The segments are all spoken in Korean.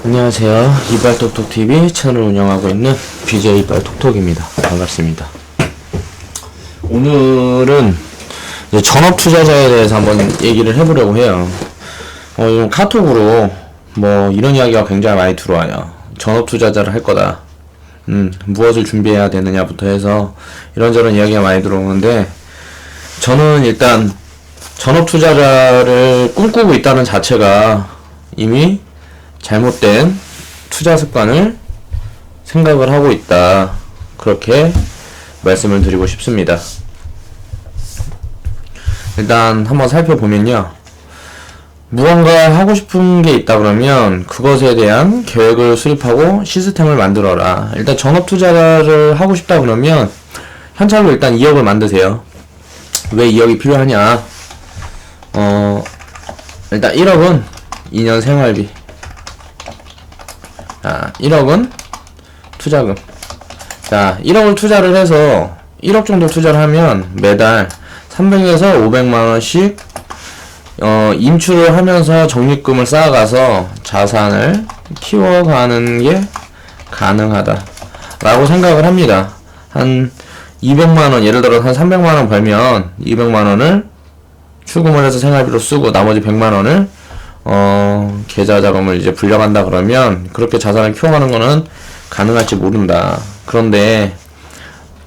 안녕하세요. 이빨톡톡TV 채널을 운영하고 있는 BJ 이빨톡톡입니다. 반갑습니다. 오늘은 이제 전업투자자에 대해서 한번 얘기를 해보려고 해요. 요즘 카톡으로 뭐 이런 이야기가 굉장히 많이 들어와요. 전업투자자를 할 거다. 무엇을 준비해야 되느냐부터 해서 이런저런 이야기가 많이 들어오는데, 저는 일단 전업투자자를 꿈꾸고 있다는 자체가 이미 잘못된 투자 습관을 생각을 하고 있다, 그렇게 말씀을 드리고 싶습니다. 일단 한번 살펴보면요, 무언가 하고 싶은 게 있다 그러면 그것에 대한 계획을 수립하고 시스템을 만들어라. 일단 전업투자를 하고 싶다 그러면 현찰로 일단 2억을 만드세요. 왜 2억이 필요하냐? 일단 1억은 2년 생활비, 1억은 투자금. 자, 1억을 투자를 해서 1억 정도 투자를 하면 매달 300에서 500만원씩 인출을 하면서 적립금을 쌓아가서 자산을 키워가는 게 가능하다 라고 생각을 합니다. 한 200만원, 예를 들어 한 300만원 벌면 200만원을 출금을 해서 생활비로 쓰고 나머지 100만원을 계좌 자금을 이제 불려간다 그러면 그렇게 자산을 키워가는 거는 가능할지 모른다. 그런데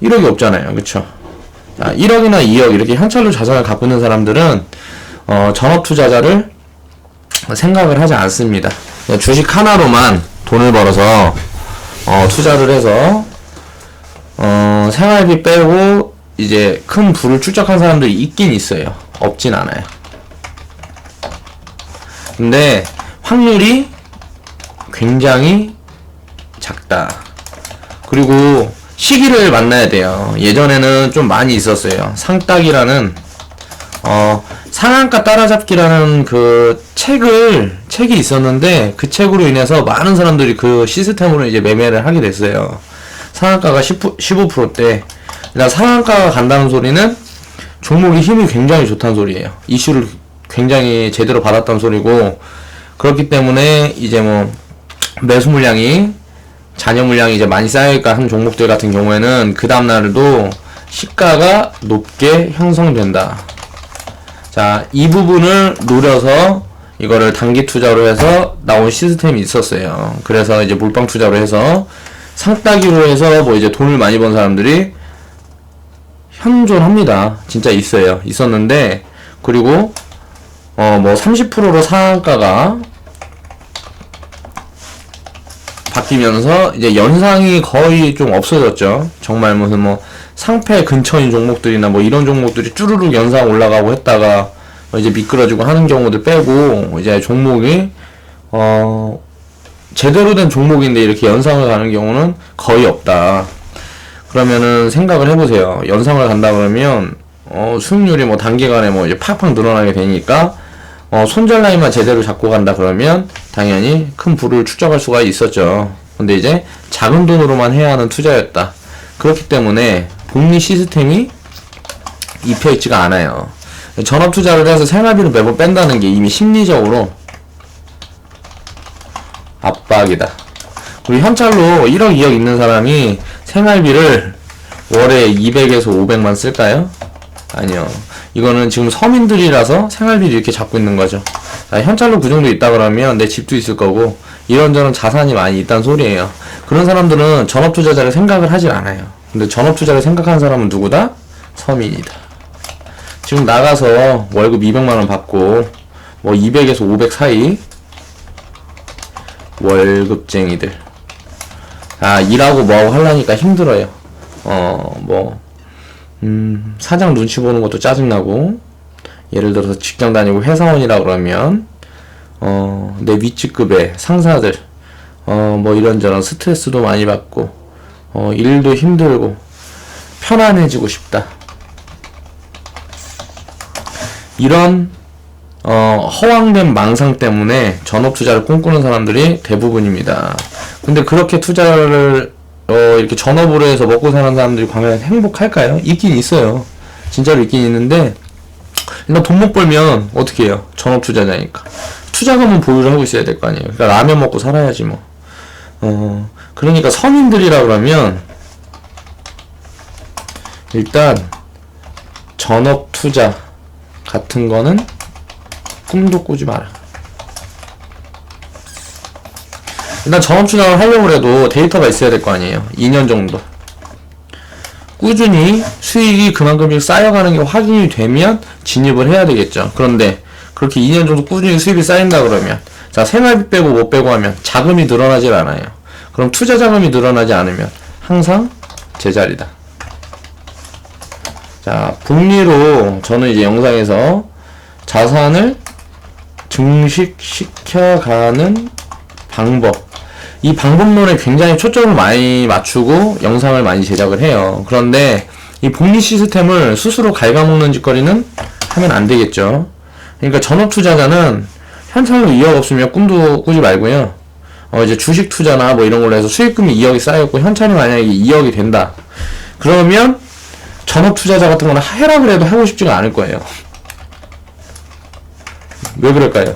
1억이 없잖아요. 그쵸? 자, 1억이나 2억 이렇게 현찰로 자산을 갖고 있는 사람들은 전업투자자를 생각을 하지 않습니다. 주식 하나로만 돈을 벌어서 투자를 해서 생활비 빼고 이제 큰 부를 축적한 사람들이 있긴 있어요. 없진 않아요. 근데 확률이 굉장히 작다. 그리고 시기를 만나야 돼요. 예전에는 좀 많이 있었어요. 상따기라는 상한가 따라잡기라는 그 책이 있었는데, 그 책으로 인해서 많은 사람들이 그 시스템으로 이제 매매를 하게 됐어요. 상한가가 15%대. 일단 상한가가 간다는 소리는 종목이 힘이 굉장히 좋다는 소리예요. 이슈를 굉장히 제대로 받았다는 소리고, 그렇기 때문에 이제 뭐 매수 물량이, 잔여 물량이 이제 많이 쌓여있까 한 종목들 같은 경우에는 그 다음날에도 시가가 높게 형성된다. 자, 이 부분을 노려서 이거를 단기 투자로 해서 나온 시스템이 있었어요. 그래서 이제 몰빵 투자로 해서 상따기로 해서 뭐 이제 돈을 많이 번 사람들이 현존합니다. 진짜 있었는데, 그리고 뭐 30%로 상한가가 바뀌면서 이제 연상이 거의 좀 없어졌죠. 정말 무슨 뭐 상패 근처인 종목들이나 뭐 이런 종목들이 쭈루룩 연상 올라가고 했다가 이제 미끄러지고 하는 경우들 빼고, 이제 종목이 제대로 된 종목인데 이렇게 연상을 가는 경우는 거의 없다. 그러면은 생각을 해보세요. 연상을 간다 그러면 수익률이 뭐 단기간에 뭐 이제 팍팍 늘어나게 되니까 손절 라인만 제대로 잡고 간다 그러면 당연히 큰 부를 축적할 수가 있었죠. 근데 이제 작은 돈으로만 해야 하는 투자였다. 그렇기 때문에 복리 시스템이 입혀있지가 않아요. 전업 투자를 해서 생활비를 매번 뺀다는 게 이미 심리적으로 압박이다. 그리고 현찰로 1억, 2억 있는 사람이 생활비를 월에 200에서 500만 쓸까요? 아니요. 이거는 지금 서민들이라서 생활비를 이렇게 잡고 있는 거죠. 자, 현찰로 그 정도 있다 그러면 내 집도 있을 거고 이런저런 자산이 많이 있다는 소리예요. 그런 사람들은 전업투자자를 생각을 하질 않아요. 근데 전업투자를 생각하는 사람은 누구다? 서민이다. 지금 나가서 월급 200만원 받고 뭐 200에서 500 사이 월급쟁이들, 일하고 뭐하고 하려니까 힘들어요. 사장 눈치 보는 것도 짜증나고, 예를 들어서 직장 다니고 회사원이라 그러면 내 윗직급의 상사들 뭐 이런저런 스트레스도 많이 받고 일도 힘들고 편안해지고 싶다. 이런 허황된 망상 때문에 전업 투자를 꿈꾸는 사람들이 대부분입니다. 근데 그렇게 투자를 이렇게 전업으로 해서 먹고 사는 사람들이 과연 행복할까요? 있긴 있어요. 진짜로 있긴 있는데 일단 돈 못 벌면 어떻게 해요? 전업 투자자니까. 투자금은 보유를 하고 있어야 될 거 아니에요. 그러니까 라면 먹고 살아야지 뭐. 그러니까 서민들이라 그러면 일단 전업 투자 같은 거는 꿈도 꾸지 마라. 일단 전업 투자를 하려고 해도 데이터가 있어야 될 거 아니에요. 2년 정도. 꾸준히 수익이 그만큼씩 쌓여가는 게 확인이 되면 진입을 해야 되겠죠. 그런데 그렇게 2년 정도 꾸준히 수익이 쌓인다 그러면 자, 생활비 빼고 못 빼고 하면 자금이 늘어나질 않아요. 그럼 투자 자금이 늘어나지 않으면 항상 제자리다. 자, 복리로 저는 이제 영상에서 자산을 증식시켜가는 방법, 이 방법론에 굉장히 초점을 많이 맞추고 영상을 많이 제작을 해요. 그런데 이 복리 시스템을 스스로 갉아먹는 짓거리는 하면 안 되겠죠. 그러니까 전업 투자자는 현찰로 2억 없으면 꿈도 꾸지 말고요. 이제 주식 투자나 뭐 이런 걸로 해서 수익금이 2억이 쌓였고 현찰이 만약에 2억이 된다. 그러면 전업 투자자 같은 거는 해라 그래도 하고 싶지가 않을 거예요. 왜 그럴까요?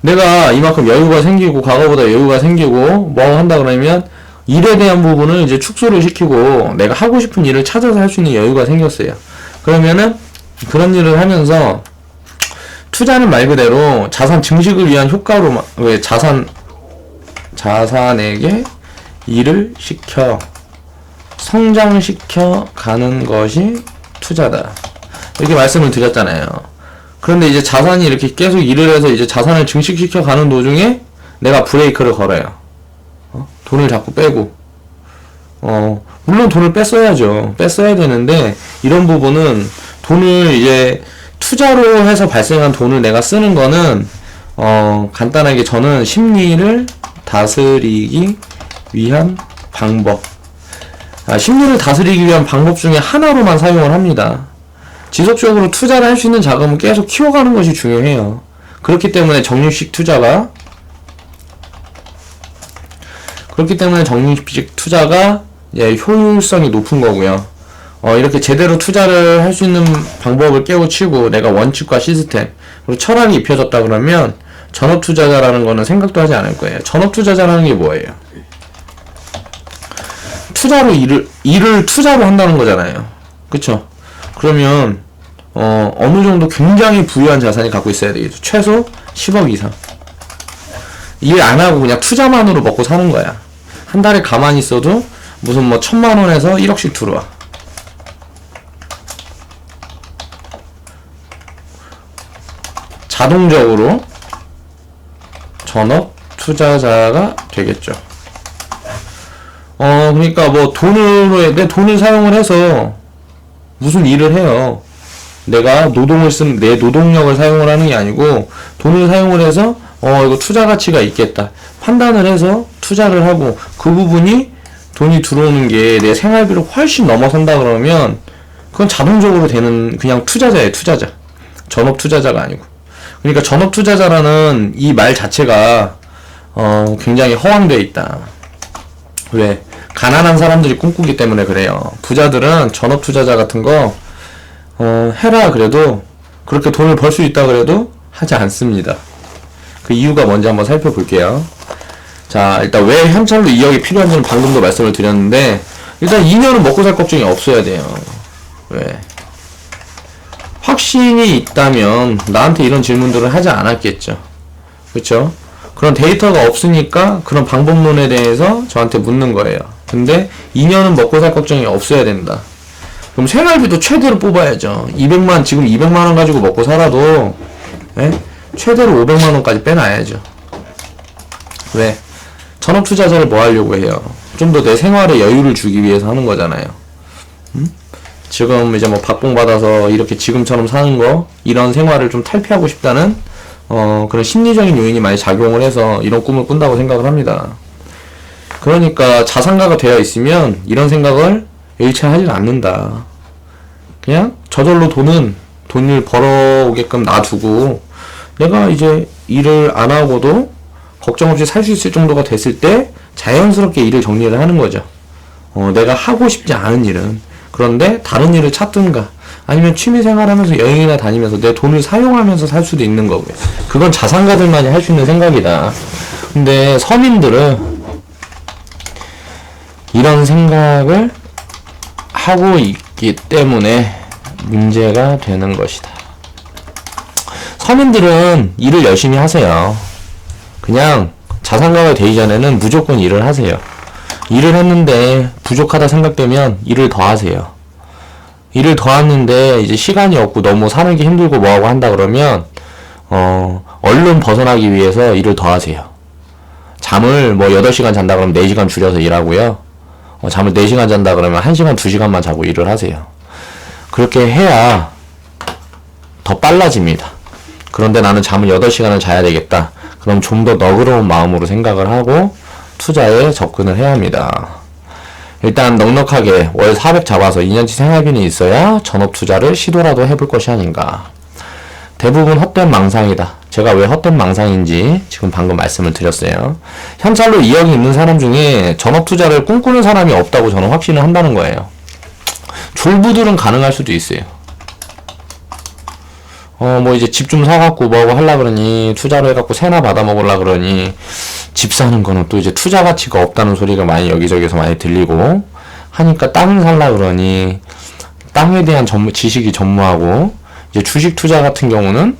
내가 이만큼 여유가 생기고 과거보다 여유가 생기고 뭐 한다 그러면 일에 대한 부분을 이제 축소를 시키고 내가 하고 싶은 일을 찾아서 할 수 있는 여유가 생겼어요. 그러면은 그런 일을 하면서 투자는 말 그대로 자산 증식을 위한 효과로 왜 자산에게 일을 시켜 성장시켜 가는 것이 투자다. 이렇게 말씀을 드렸잖아요. 그런데 이제 자산이 이렇게 계속 일을 해서 이제 자산을 증식시켜 가는 도중에 내가 브레이크를 걸어요. 돈을 자꾸 빼고. 물론 돈을 뺐어야죠. 뺐어야 되는데, 이런 부분은 돈을 이제 투자로 해서 발생한 돈을 내가 쓰는 거는, 간단하게 저는 심리를 다스리기 위한 방법. 심리를 다스리기 위한 방법 중에 하나로만 사용을 합니다. 지속적으로 투자를 할 수 있는 자금을 계속 키워가는 것이 중요해요. 그렇기 때문에 적립식 투자가 이제 효율성이 높은 거고요. 이렇게 제대로 투자를 할 수 있는 방법을 깨우치고 내가 원칙과 시스템 그리고 철학이 입혀졌다 그러면 전업 투자자라는 거는 생각도 하지 않을 거예요. 전업 투자자라는 게 뭐예요? 투자로 일을 투자로 한다는 거잖아요. 그쵸? 그러면 어느 정도 굉장히 부유한 자산이 갖고 있어야 되겠죠. 최소 10억 이상. 일 안 하고 그냥 투자만으로 먹고 사는 거야. 한 달에 가만히 있어도 무슨 뭐 1,000만 원에서 1억씩 들어와. 자동적으로 전업 투자자가 되겠죠. 그러니까 뭐 내 돈을 사용을 해서 무슨 일을 해요. 내가 내 노동력을 사용을 하는 게 아니고 돈을 사용을 해서 이거 투자 가치가 있겠다 판단을 해서 투자를 하고 그 부분이 돈이 들어오는 게 내 생활비를 훨씬 넘어선다 그러면 그건 자동적으로 되는 그냥 투자자예요. 투자자. 전업 투자자가 아니고. 그러니까 전업 투자자라는 이 말 자체가 굉장히 허황되어 있다. 왜? 가난한 사람들이 꿈꾸기 때문에 그래요. 부자들은 전업 투자자 같은 거 해라 그래도 그렇게 돈을 벌 수 있다 그래도 하지 않습니다. 그 이유가 뭔지 한번 살펴볼게요. 자, 일단 왜 현찰로 2억이 필요한지는 방금도 말씀을 드렸는데 일단 2년은 먹고 살 걱정이 없어야 돼요. 왜? 확신이 있다면 나한테 이런 질문들을 하지 않았겠죠. 그쵸? 그런 데이터가 없으니까 그런 방법론에 대해서 저한테 묻는 거예요. 근데 2년은 먹고 살 걱정이 없어야 된다. 그럼 생활비도 최대로 뽑아야죠. 지금 200만원 가지고 먹고 살아도, 최대로 500만원까지 빼놔야죠. 왜? 전업 투자자를 뭐 하려고 해요? 좀 더 내 생활에 여유를 주기 위해서 하는 거잖아요. 지금 이제 뭐 박봉 받아서 이렇게 지금처럼 사는 거, 이런 생활을 좀 탈피하고 싶다는, 그런 심리적인 요인이 많이 작용을 해서 이런 꿈을 꾼다고 생각을 합니다. 그러니까 자산가가 되어 있으면 이런 생각을 일체 하질 않는다. 그냥 저절로 돈을 벌어오게끔 놔두고 내가 이제 일을 안 하고도 걱정 없이 살 수 있을 정도가 됐을 때 자연스럽게 일을 정리를 하는 거죠. 내가 하고 싶지 않은 일은. 그런데 다른 일을 찾든가 아니면 취미생활 하면서 여행이나 다니면서 내 돈을 사용하면서 살 수도 있는 거고요. 그건 자산가들만이 할 수 있는 생각이다. 근데 서민들은 이런 생각을 하고 있기 때문에 문제가 되는 것이다. 서민들은 일을 열심히 하세요. 그냥 자산가가 되기 전에는 무조건 일을 하세요. 일을 했는데 부족하다 생각되면 일을 더 하세요. 일을 더 하는데 이제 시간이 없고 너무 살기 힘들고 뭐하고 한다 그러면 얼른 벗어나기 위해서 일을 더 하세요. 잠을 뭐 8시간 잔다 그러면 4시간 줄여서 일하고요. 잠을 4시간 잔다 그러면 1시간, 2시간만 자고 일을 하세요. 그렇게 해야 더 빨라집니다. 그런데 나는 잠을 8시간을 자야 되겠다. 그럼 좀 더 너그러운 마음으로 생각을 하고 투자에 접근을 해야 합니다. 일단 넉넉하게 월 400 잡아서 2년치 생활비는 있어야 전업 투자를 시도라도 해볼 것이 아닌가. 대부분 헛된 망상이다. 제가 왜 헛된 망상인지 지금 방금 말씀을 드렸어요. 현찰로 2억이 있는 사람 중에 전업 투자를 꿈꾸는 사람이 없다고 저는 확신을 한다는 거예요. 졸부들은 가능할 수도 있어요. 뭐 이제 집 좀 사갖고 뭐하고 하려 그러니, 투자로 해갖고 세나 받아먹으려 그러니, 집 사는 거는 또 이제 투자 가치가 없다는 소리가 많이 여기저기서 많이 들리고 하니까 땅을 살라 그러니 땅에 대한 지식이 전무하고, 이제 주식 투자 같은 경우는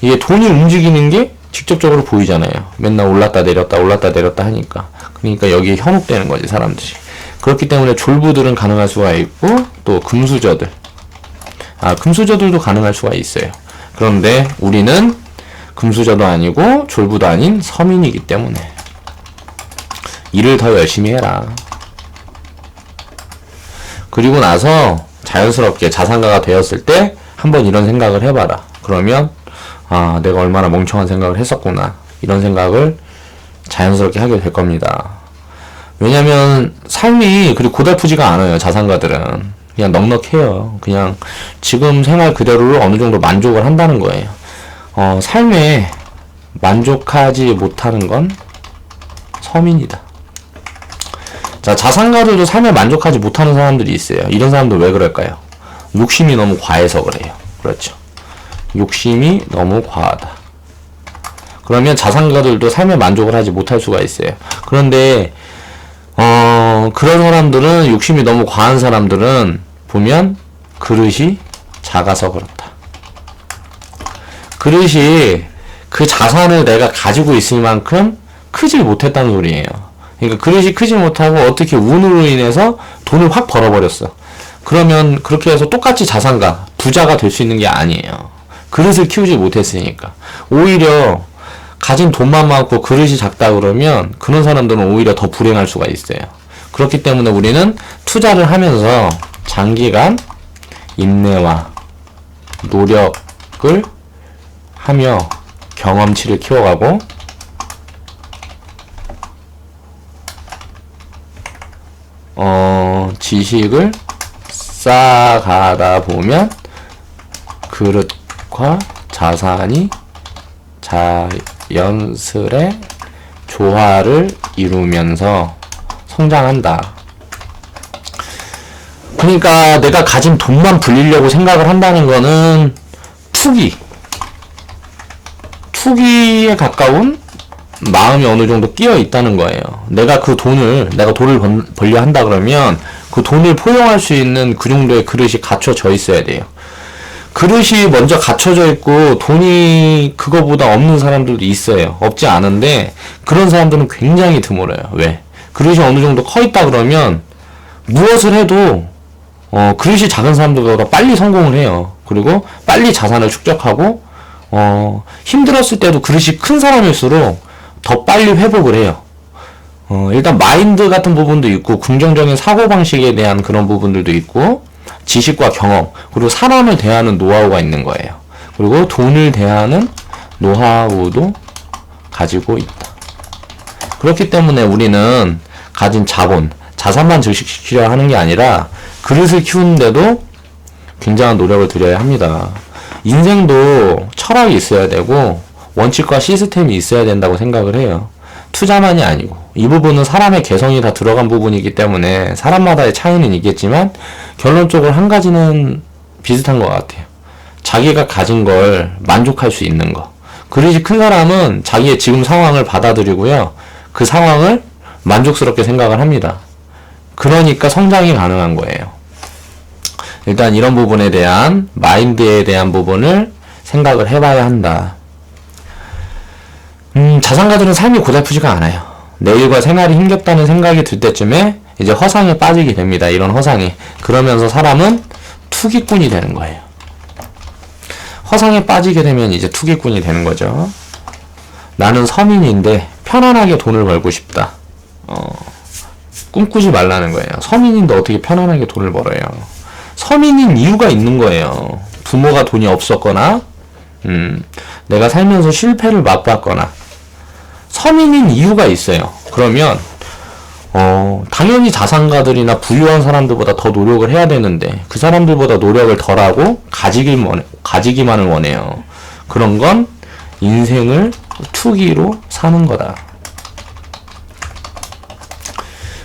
이게 돈이 움직이는 게 직접적으로 보이잖아요. 맨날 올랐다 내렸다 올랐다 내렸다 하니까. 그러니까 여기에 현혹되는 거지, 사람들이. 그렇기 때문에 졸부들은 가능할 수가 있고, 또 금수저들, 금수저들도 가능할 수가 있어요. 그런데 우리는 금수저도 아니고 졸부도 아닌 서민이기 때문에 일을 더 열심히 해라. 그리고 나서 자연스럽게 자산가가 되었을 때 한번 이런 생각을 해봐라. 그러면 내가 얼마나 멍청한 생각을 했었구나, 이런 생각을 자연스럽게 하게 될 겁니다. 왜냐면 삶이 그리 고달프지가 않아요. 자산가들은 그냥 넉넉해요. 그냥 지금 생활 그대로를 어느 정도 만족을 한다는 거예요. 삶에 만족하지 못하는 건 서민이다. 자, 자산가들도 삶에 만족하지 못하는 사람들이 있어요. 이런 사람들 왜 그럴까요? 욕심이 너무 과해서 그래요. 그렇죠. 욕심이 너무 과하다. 그러면 자산가들도 삶에 만족을 하지 못할 수가 있어요. 그런데 그런 사람들은, 욕심이 너무 과한 사람들은 보면 그릇이 작아서 그렇다. 그릇이 그 자산을 내가 가지고 있을 만큼 크질 못했다는 소리예요. 그러니까 그릇이 크지 못하고 어떻게 운으로 인해서 돈을 확 벌어버렸어. 그러면 그렇게 해서 똑같이 자산가, 부자가 될 수 있는 게 아니에요. 그릇을 키우지 못했으니까. 오히려 가진 돈만 많고 그릇이 작다 그러면 그런 사람들은 오히려 더 불행할 수가 있어요. 그렇기 때문에 우리는 투자를 하면서 장기간 인내와 노력을 하며 경험치를 키워가고, 지식을 쌓아가다 보면 그릇과 자산이 자연스레 조화를 이루면서 성장한다. 그러니까 내가 가진 돈만 불리려고 생각을 한다는 거는 투기에 가까운 마음이 어느 정도 끼어 있다는 거예요. 내가 돈을 벌려 한다 그러면 그 돈을 포용할 수 있는 그 정도의 그릇이 갖춰져 있어야 돼요. 그릇이 먼저 갖춰져 있고 돈이 그거보다 없는 사람들도 있어요. 없지 않은데 그런 사람들은 굉장히 드물어요. 왜? 그릇이 어느 정도 커 있다 그러면 무엇을 해도 그릇이 작은 사람들보다 빨리 성공을 해요. 그리고 빨리 자산을 축적하고 힘들었을 때도 그릇이 큰 사람일수록 더 빨리 회복을 해요. 일단 마인드 같은 부분도 있고, 긍정적인 사고방식에 대한 그런 부분들도 있고, 지식과 경험, 그리고 사람을 대하는 노하우가 있는 거예요. 그리고 돈을 대하는 노하우도 가지고 있다. 그렇기 때문에 우리는 가진 자산만 증식시키려 하는 게 아니라 그릇을 키우는데도 굉장한 노력을 들여야 합니다. 인생도 철학이 있어야 되고 원칙과 시스템이 있어야 된다고 생각을 해요. 투자만이 아니고 이 부분은 사람의 개성이 다 들어간 부분이기 때문에 사람마다의 차이는 있겠지만 결론적으로 한 가지는 비슷한 것 같아요. 자기가 가진 걸 만족할 수 있는 거. 그릇이 큰 사람은 자기의 지금 상황을 받아들이고요. 그 상황을 만족스럽게 생각을 합니다. 그러니까 성장이 가능한 거예요. 일단 이런 부분에 대한 마인드에 대한 부분을 생각을 해봐야 한다. 자산가들은 삶이 고달프지가 않아요. 내일과 생활이 힘겹다는 생각이 들 때쯤에 이제 허상에 빠지게 됩니다. 이런 허상에. 그러면서 사람은 투기꾼이 되는 거예요. 허상에 빠지게 되면 이제 투기꾼이 되는 거죠. 나는 서민인데 편안하게 돈을 벌고 싶다. 꿈꾸지 말라는 거예요. 서민인데 어떻게 편안하게 돈을 벌어요. 서민인 이유가 있는 거예요. 부모가 돈이 없었거나 내가 살면서 실패를 맛봤거나 서민인 이유가 있어요. 그러면 당연히 자산가들이나 부유한 사람들보다 더 노력을 해야 되는데 그 사람들보다 노력을 덜하고 가지기만을 원해요. 그런 건 인생을 투기로 사는 거다.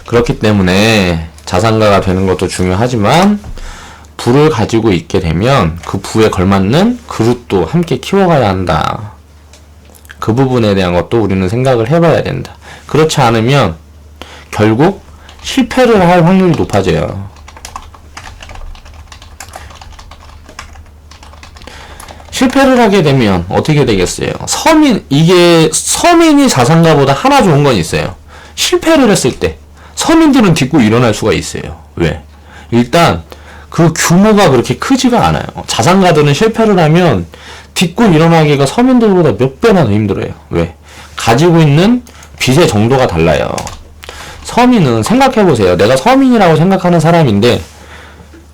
그렇기 때문에 자산가가 되는 것도 중요하지만 부를 가지고 있게 되면 그 부에 걸맞는 그릇도 함께 키워가야 한다. 그 부분에 대한 것도 우리는 생각을 해봐야 된다. 그렇지 않으면 결국 실패를 할 확률이 높아져요. 실패를 하게 되면 어떻게 되겠어요? 서민이 자산가보다 하나 좋은 건 있어요. 실패를 했을 때 서민들은 딛고 일어날 수가 있어요. 왜? 일단 그 규모가 그렇게 크지가 않아요. 자산가들은 실패를 하면 딛고 일어나기가 서민들보다 몇 배나 더 힘들어요. 왜? 가지고 있는 빚의 정도가 달라요. 서민은 생각해보세요. 내가 서민이라고 생각하는 사람인데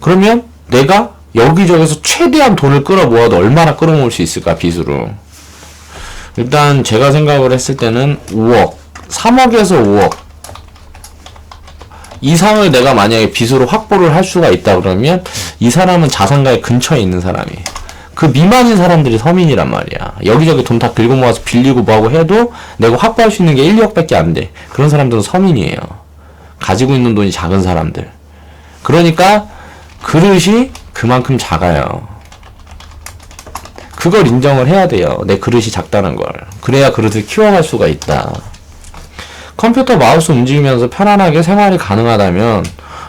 그러면 내가 여기저기서 최대한 돈을 끌어모아도 얼마나 끌어모을 수 있을까, 빚으로. 일단 제가 생각을 했을 때는 5억, 3억에서 5억 이상을 내가 만약에 빚으로 확보를 할 수가 있다 그러면 이 사람은 자산가의 근처에 있는 사람이에요. 그 미만인 사람들이 서민이란 말이야. 여기저기 돈 다 긁어 모아서 빌리고 뭐하고 해도 내가 확보할 수 있는 게 1, 2억밖에 안 돼. 그런 사람들은 서민이에요. 가지고 있는 돈이 작은 사람들. 그러니까 그릇이 그만큼 작아요. 그걸 인정을 해야 돼요. 내 그릇이 작다는 걸. 그래야 그릇을 키워갈 수가 있다. 컴퓨터 마우스 움직이면서 편안하게 생활이 가능하다면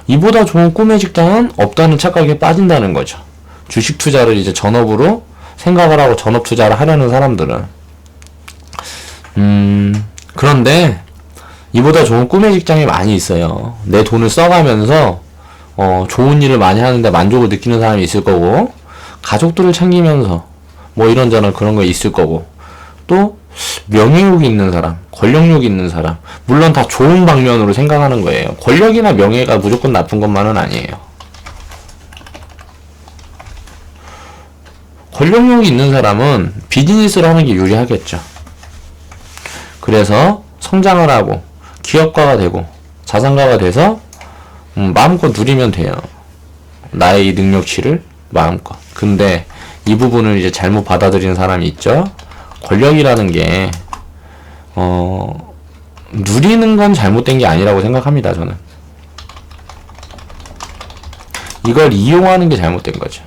이보다 좋은 꿈의 직장은 없다는 착각에 빠진다는 거죠. 주식 투자를 이제 전업으로 생각을 하고 전업 투자를 하려는 사람들은. 그런데 이보다 좋은 꿈의 직장이 많이 있어요. 내 돈을 써가면서 좋은 일을 많이 하는데 만족을 느끼는 사람이 있을 거고, 가족들을 챙기면서 뭐 이런저런 그런 거 있을 거고, 또 명예욕이 있는 사람, 권력욕이 있는 사람, 물론 다 좋은 방면으로 생각하는 거예요. 권력이나 명예가 무조건 나쁜 것만은 아니에요. 권력욕이 있는 사람은 비즈니스를 하는 게 유리하겠죠. 그래서 성장을 하고 기업가가 되고 자산가가 돼서 마음껏 누리면 돼요. 나의 이 능력치를 마음껏. 근데 이 부분을 이제 잘못 받아들이는 사람이 있죠. 권력이라는 게 누리는 건 잘못된 게 아니라고 생각합니다. 저는 이걸 이용하는 게 잘못된 거죠.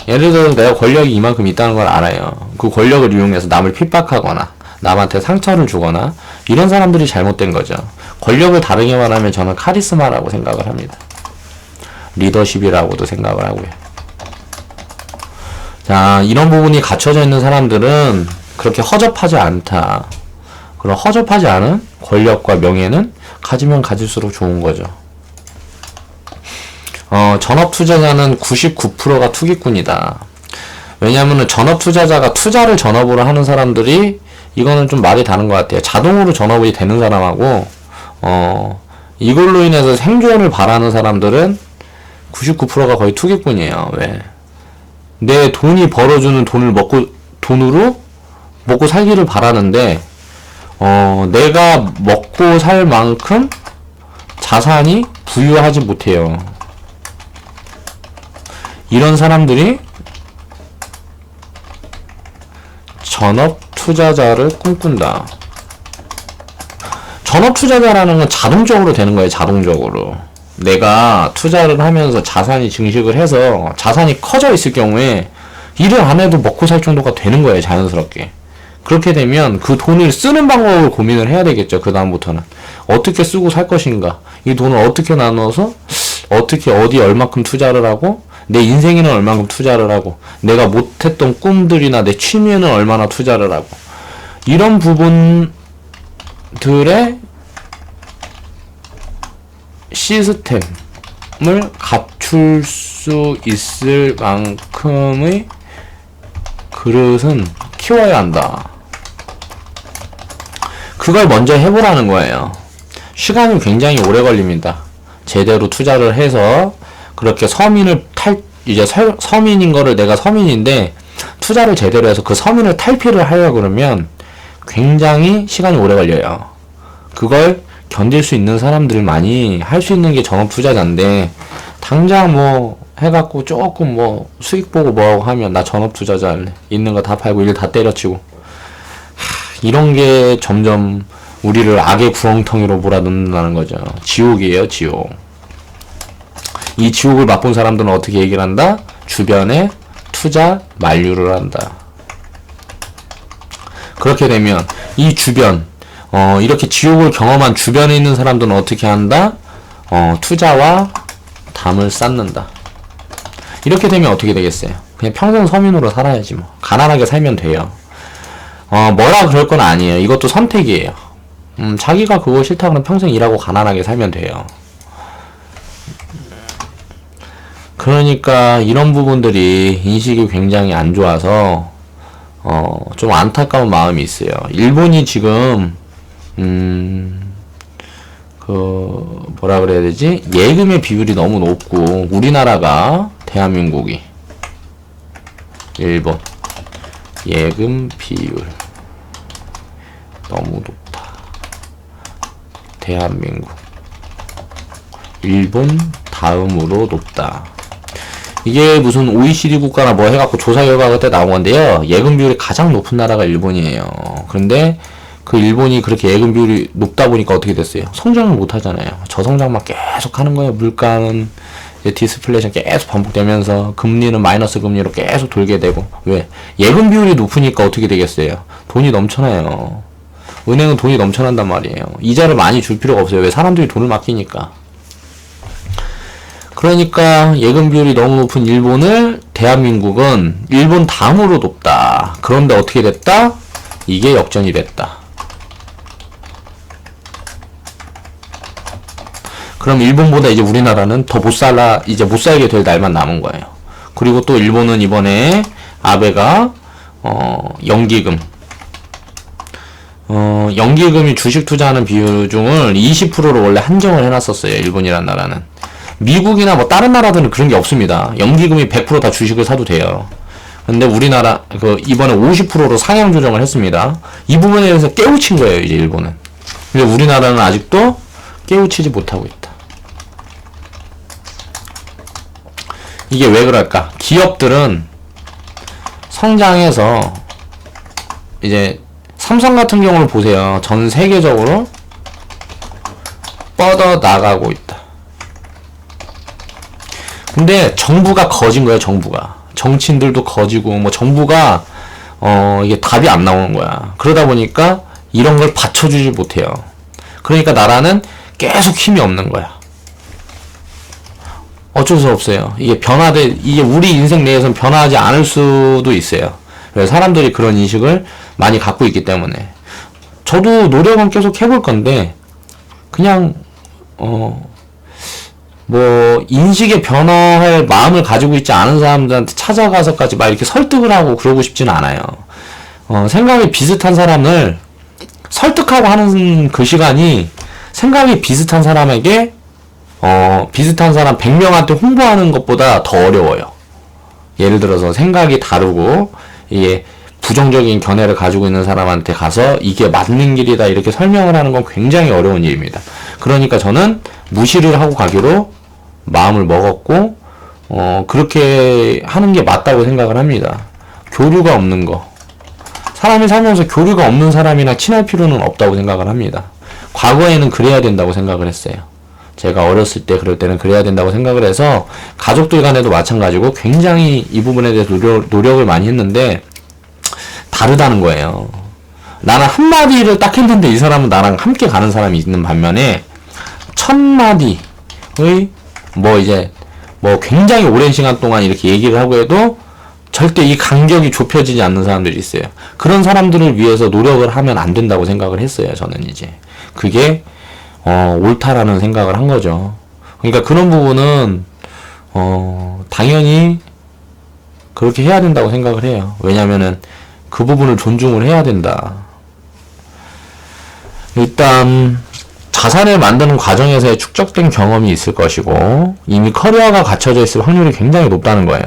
예를 들어서 내가 권력이 이만큼 있다는 걸 알아요. 그 권력을 이용해서 남을 핍박하거나 남한테 상처를 주거나 이런 사람들이 잘못된 거죠. 권력을 다르게 말하면 저는 카리스마라고 생각을 합니다. 리더십이라고도 생각을 하고요. 자, 이런 부분이 갖춰져 있는 사람들은 그렇게 허접하지 않다. 그런 허접하지 않은 권력과 명예는 가지면 가질수록 좋은 거죠. 전업 투자자는 99%가 투기꾼이다. 왜냐하면 전업 투자자가 투자를 전업으로 하는 사람들이 이거는 좀 말이 다른 것 같아요. 자동으로 전업이 되는 사람하고 이걸로 인해서 생존을 바라는 사람들은 99%가 거의 투기꾼이에요. 왜? 내 돈이 벌어주는 돈으로 먹고 살기를 바라는데 내가 먹고 살 만큼 자산이 부유하지 못해요. 이런 사람들이 전업 투자자를 꿈꾼다. 전업 투자자라는 건 자동적으로 되는 거예요. 자동적으로. 내가 투자를 하면서 자산이 증식을 해서 자산이 커져 있을 경우에 일을 안 해도 먹고 살 정도가 되는 거예요. 자연스럽게. 그렇게 되면 그 돈을 쓰는 방법을 고민을 해야 되겠죠. 그 다음부터는 어떻게 쓰고 살 것인가, 이 돈을 어떻게 나눠서 어떻게 어디 얼마큼 투자를 하고, 내 인생에는 얼마큼 투자를 하고, 내가 못했던 꿈들이나 내 취미에는 얼마나 투자를 하고, 이런 부분들의 시스템을 갖출 수 있을 만큼의 그릇은 키워야 한다. 그걸 먼저 해보라는 거예요. 시간이 굉장히 오래 걸립니다. 제대로 투자를 해서 그렇게 이제 서민인 거를, 내가 서민인데 투자를 제대로 해서 그 서민을 탈피를 하려고 그러면 굉장히 시간이 오래 걸려요. 그걸 견딜 수 있는 사람들만이 할 수 있는 게 전업 투자자인데, 당장 뭐 해갖고 조금 뭐 수익 보고 뭐하고 하면 나 전업 투자자 할래, 있는 거 다 팔고 일 다 때려치고, 이런 게 점점 우리를 악의 구렁텅이로 몰아넣는다는 거죠. 지옥이에요, 지옥. 이 지옥을 맛본 사람들은 어떻게 얘기를 한다? 주변에 투자 만류를 한다. 그렇게 되면 이 주변, 이렇게 지옥을 경험한 주변에 있는 사람들은 어떻게 한다? 투자와 담을 쌓는다. 이렇게 되면 어떻게 되겠어요? 그냥 평생 서민으로 살아야지 뭐. 가난하게 살면 돼요. 뭐라 그럴 건 아니에요. 이것도 선택이에요. 자기가 그거 싫다 그러면 평생 일하고 가난하게 살면 돼요. 그러니까 이런 부분들이 인식이 굉장히 안 좋아서 좀 안타까운 마음이 있어요. 일본이 지금 뭐라 그래야 되지? 예금의 비율이 너무 높고, 우리나라가, 대한민국이, 일본 예금 비율 너무 높다. 대한민국, 일본 다음으로 높다. 이게 무슨 OECD 국가나 뭐 해갖고 조사 결과가 그때 나온 건데요. 예금 비율이 가장 높은 나라가 일본이에요. 그런데 그 일본이 그렇게 예금 비율이 높다 보니까 어떻게 됐어요? 성장을 못 하잖아요. 저성장만 계속 하는 거예요. 물가는 디스플레이션 계속 반복되면서 금리는 마이너스 금리로 계속 돌게 되고. 왜? 예금 비율이 높으니까 어떻게 되겠어요? 돈이 넘쳐나요. 은행은 돈이 넘쳐난단 말이에요. 이자를 많이 줄 필요가 없어요. 왜? 사람들이 돈을 맡기니까. 그러니까 예금 비율이 너무 높은 일본을, 대한민국은 일본 다음으로 높다. 그런데 어떻게 됐다? 이게 역전이 됐다. 그럼 일본보다 이제 우리나라는 더 이제 못 살게 될 날만 남은 거예요. 그리고 또 일본은 이번에 아베가 연기금, 연기금이 주식 투자하는 비중을 20%로 원래 한정을 해놨었어요. 일본이란 나라는. 미국이나 뭐 다른 나라들은 그런 게 없습니다. 연기금이 100% 다 주식을 사도 돼요. 근데 우리나라 이번에 50%로 상향 조정을 했습니다. 이 부분에 대해서 깨우친 거예요, 이제 일본은. 근데 우리나라는 아직도 깨우치지 못하고 있다. 이게 왜 그럴까? 기업들은 성장해서, 이제 삼성 같은 경우를 보세요. 전 세계적으로 뻗어 나가고 있다. 근데 정부가 거진 거예요. 정부가, 정치인들도 거지고, 뭐 정부가 이게 답이 안 나오는 거야. 그러다 보니까 이런 걸 받쳐주지 못해요. 그러니까 나라는 계속 힘이 없는 거야. 어쩔 수 없어요. 이게 우리 인생 내에서는 변화하지 않을 수도 있어요. 그래서 사람들이 그런 인식을 많이 갖고 있기 때문에. 저도 노력은 계속 해볼 건데, 그냥 뭐 인식에 변화할 마음을 가지고 있지 않은 사람들한테 찾아가서까지 막 이렇게 설득을 하고 그러고 싶지는 않아요. 생각이 비슷한 사람을 설득하고 하는 그 시간이, 생각이 비슷한 사람에게 비슷한 사람 100명한테 홍보하는 것보다 더 어려워요. 예를 들어서 생각이 다르고 이게 부정적인 견해를 가지고 있는 사람한테 가서 이게 맞는 길이다 이렇게 설명을 하는 건 굉장히 어려운 일입니다. 그러니까 저는 무시를 하고 가기로 마음을 먹었고, 그렇게 하는 게 맞다고 생각을 합니다. 교류가 없는 거. 사람이 살면서 교류가 없는 사람이나 친할 필요는 없다고 생각을 합니다. 과거에는 그래야 된다고 생각을 했어요. 제가 어렸을 때 그럴 때는 그래야 된다고 생각을 해서 가족들 간에도 마찬가지고 굉장히 이 부분에 대해서 노력을 많이 했는데 다르다는 거예요. 나는 한마디를 딱 했는데 이 사람은 나랑 함께 가는 사람이 있는 반면에 천마디의 굉장히 오랜 시간 동안 이렇게 얘기를 하고 해도 절대 이 간격이 좁혀지지 않는 사람들이 있어요. 그런 사람들을 위해서 노력을 하면 안 된다고 생각을 했어요. 저는 이제 그게 옳다라는 생각을 한 거죠. 그러니까 그런 부분은 당연히 그렇게 해야 된다고 생각을 해요. 왜냐면은 그 부분을 존중을 해야 된다. 일단 자산을 만드는 과정에서의 축적된 경험이 있을 것이고 이미 커리어가 갖춰져 있을 확률이 굉장히 높다는 거예요.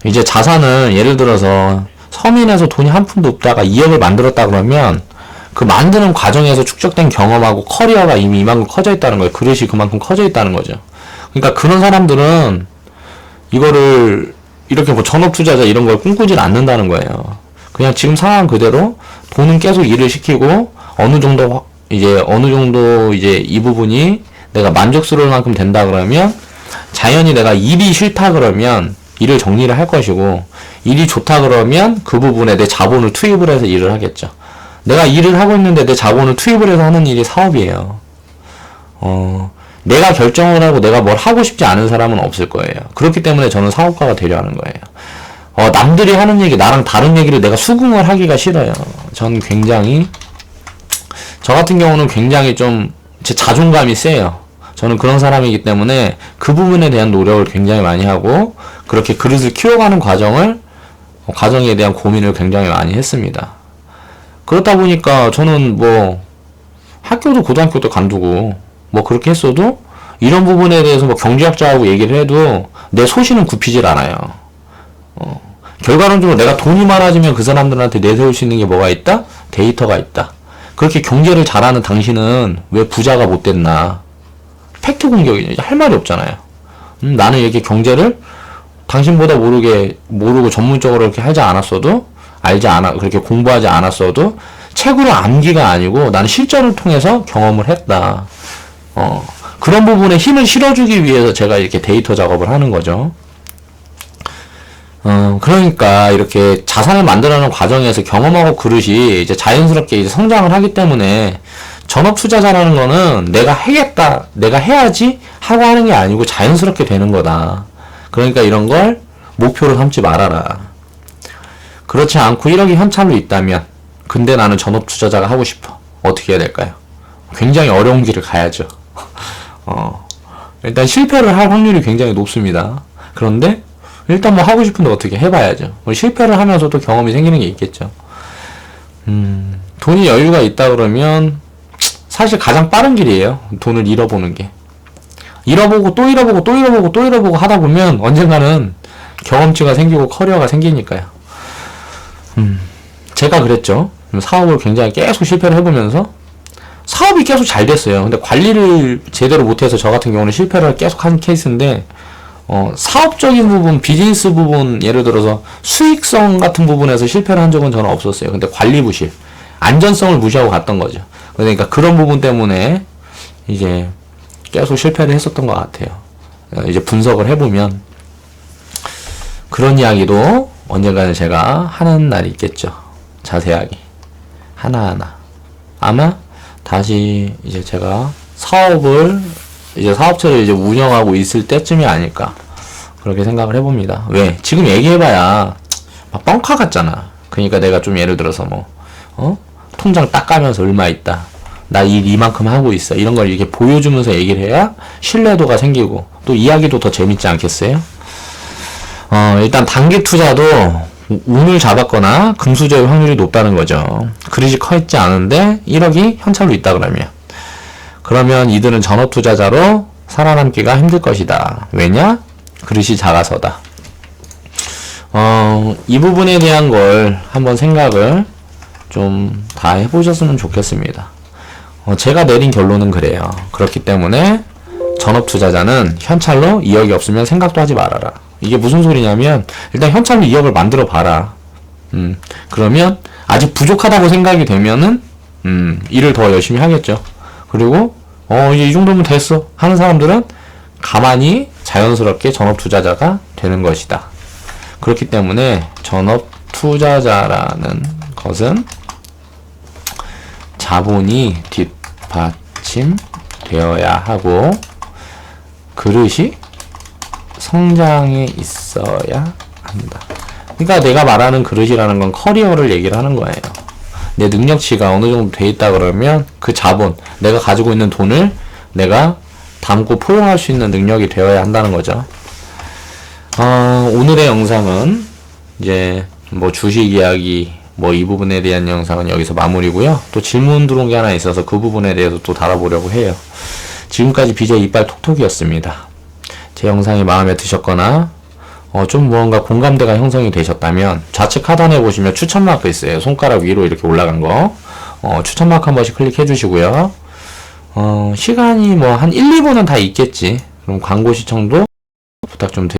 이제 자산은 예를 들어서 서민에서 돈이 한 푼도 없다가 2억을 만들었다 그러면 그 만드는 과정에서 축적된 경험하고 커리어가 이미 이만큼 커져 있다는 거예요. 그릇이 그만큼 커져 있다는 거죠. 그러니까 그런 사람들은 이거를 이렇게 뭐 전업투자자 이런 걸 꿈꾸질 않는다는 거예요. 그냥 지금 상황 그대로 돈은 계속 일을 시키고 어느 정도 이제 이 부분이 내가 만족스러울 만큼 된다 그러면 자연히 내가 일이 싫다 그러면 일을 정리를 할 것이고 일이 좋다 그러면 그 부분에 내 자본을 투입을 해서 일을 하겠죠. 내가 일을 하고 있는데 내 자본을 투입을 해서 하는 일이 사업이에요. 내가 결정을 하고 내가 뭘 하고 싶지 않은 사람은 없을 거예요. 그렇기 때문에 저는 사업가가 되려 하는 거예요. 남들이 하는 얘기, 나랑 다른 얘기를 내가 수긍을 하기가 싫어요. 전 굉장히, 저 같은 경우는 굉장히 좀 제 자존감이 세요. 저는 그런 사람이기 때문에 그 부분에 대한 노력을 굉장히 많이 하고 그렇게 그릇을 키워가는 과정에 대한 고민을 굉장히 많이 했습니다. 그렇다 보니까 저는 뭐 학교도 고등학교도 간두고 뭐 그렇게 했어도 이런 부분에 대해서 뭐 경제학자하고 얘기를 해도 내 소신은 굽히질 않아요. 결과론적으로 내가 돈이 많아지면 그 사람들한테 내세울 수 있는 게 뭐가 있다? 데이터가 있다. 그렇게 경제를 잘하는 당신은 왜 부자가 못 됐나? 팩트 공격이죠. 할 말이 없잖아요. 나는 이렇게 경제를 당신보다 모르고 전문적으로 이렇게 하지 않았어도, 그렇게 공부하지 않았어도, 책으로 암기가 아니고 나는 실전을 통해서 경험을 했다. 그런 부분에 힘을 실어주기 위해서 제가 이렇게 데이터 작업을 하는 거죠. 그러니까 이렇게 자산을 만들어가는 과정에서 경험하고 그릇이 이제 자연스럽게 이제 성장을 하기 때문에 전업 투자자라는 거는 내가 해야겠다, 내가 해야지 하고 하는 게 아니고 자연스럽게 되는 거다. 그러니까 이런 걸 목표로 삼지 말아라. 그렇지 않고 1억이 현찰로 있다면, 근데 나는 전업 투자자가 하고 싶어. 어떻게 해야 될까요? 굉장히 어려운 길을 가야죠. 일단 실패를 할 확률이 굉장히 높습니다. 그런데 일단 뭐 하고 싶은데 어떻게 해봐야죠. 실패를 하면서도 경험이 생기는 게 있겠죠. 돈이 여유가 있다 그러면 사실 가장 빠른 길이에요. 돈을 잃어보는 게. 잃어보고 또 잃어보고 또 잃어보고 또 잃어보고 하다 보면 언젠가는 경험치가 생기고 커리어가 생기니까요. 제가 그랬죠. 사업을 굉장히 계속 실패를 해보면서 사업이 계속 잘 됐어요. 근데 관리를 제대로 못해서 저 같은 경우는 실패를 계속 한 케이스인데 사업적인 부분, 비즈니스 부분, 예를 들어서 수익성 같은 부분에서 실패를 한 적은 저는 없었어요. 근데 관리 부실, 안전성을 무시하고 갔던 거죠. 그러니까 그런 부분 때문에 이제 계속 실패를 했었던 것 같아요. 이제 분석을 해보면 그런 이야기도 언젠가는 제가 하는 날이 있겠죠. 자세하게 하나하나. 아마 다시 이제 제가 사업체를 이제 운영하고 있을 때쯤이 아닐까 그렇게 생각을 해봅니다. 왜? 지금 얘기해봐야 막 뻥카 같잖아. 그러니까 내가 좀 예를 들어서 통장 딱 까면서 얼마 있다, 나 일 이만큼 하고 있어, 이런 걸 이렇게 보여주면서 얘기를 해야 신뢰도가 생기고 또 이야기도 더 재밌지 않겠어요? 일단 단기 투자도 운을 잡았거나 금수저의 확률이 높다는 거죠. 그릇이 커 있지 않은데 1억이 현찰로 있다 그러면 이들은 전업 투자자로 살아남기가 힘들 것이다. 왜냐? 그릇이 작아서다. 이 부분에 대한 걸 한번 생각을 좀 다 해보셨으면 좋겠습니다. 제가 내린 결론은 그래요. 그렇기 때문에 전업 투자자는 현찰로 2억이 없으면 생각도 하지 말아라. 이게 무슨 소리냐면 일단 현찰로 2억을 만들어 봐라. 그러면 아직 부족하다고 생각이 되면은 일을 더 열심히 하겠죠. 그리고 이제 이 정도면 됐어 하는 사람들은 가만히 자연스럽게 전업 투자자가 되는 것이다. 그렇기 때문에 전업 투자자라는 것은 자본이 뒷받침되어야 하고 그릇이 성장해 있어야 한다. 그러니까 내가 말하는 그릇이라는 건 커리어를 얘기를 하는 거예요. 내 능력치가 어느 정도 돼 있다 그러면 그 자본, 내가 가지고 있는 돈을 내가 담고 포용할 수 있는 능력이 되어야 한다는 거죠. 오늘의 영상은 이제 뭐 주식 이야기 이 부분에 대한 영상은 여기서 마무리고요. 또 질문 들어온 게 하나 있어서 그 부분에 대해서 또 다뤄보려고 해요. 지금까지 BJ 이빨 톡톡이었습니다. 제 영상이 마음에 드셨거나 좀 무언가 공감대가 형성이 되셨다면 좌측 하단에 보시면 추천 마크 있어요. 손가락 위로 이렇게 올라간 거 추천 마크 한 번씩 클릭해 주시고요. 시간이 한 1, 2분은 다 있겠지. 그럼 광고 시청도 부탁 좀 드릴게요.